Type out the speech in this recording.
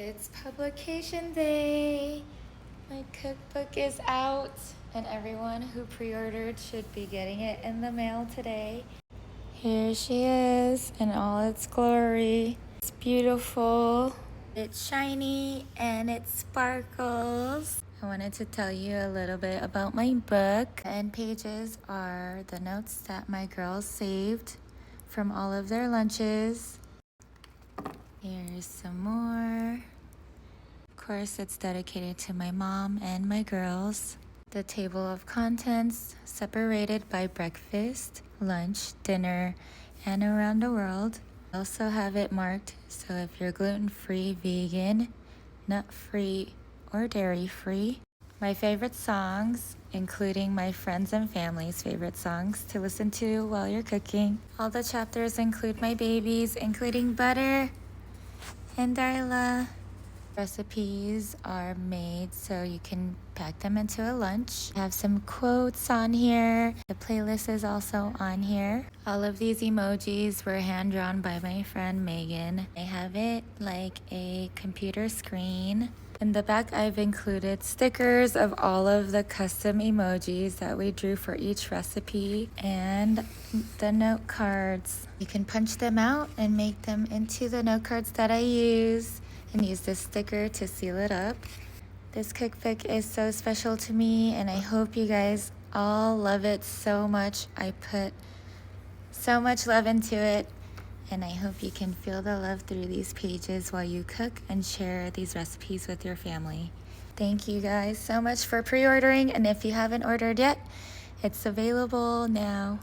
It's publication day. My cookbook is out, and everyone who pre-ordered should be getting it in the mail today. Here she is in all its glory. It's beautiful. It's shiny and it sparkles. I wanted to tell you a little bit about my book. The end pages are the notes that my girls saved from all of their lunches. Here's some more. Of course, it's dedicated to my mom and my girls. The table of contents separated by breakfast, lunch, dinner, and around the world. I also have it marked so if you're gluten-free, vegan, nut-free, or dairy-free. My favorite songs, including my friends and family's favorite songs to listen to while you're cooking. All the chapters include my babies, including Butter and Darla. Recipes are made so you can pack them into a lunch. I have some quotes on here. The playlist is also on here. All of these emojis were hand drawn by my friend Megan. I have it like a computer screen. In the back, I've included stickers of all of the custom emojis that we drew for each recipe and the note cards. You can punch them out and make them into the note cards that I use and use this sticker to seal it up. This cookbook is so special to me, and I hope you guys all love it so much. I put so much love into it, and I hope you can feel the love through these pages while you cook and share these recipes with your family. Thank you guys so much for pre-ordering, and if you haven't ordered yet, it's available now.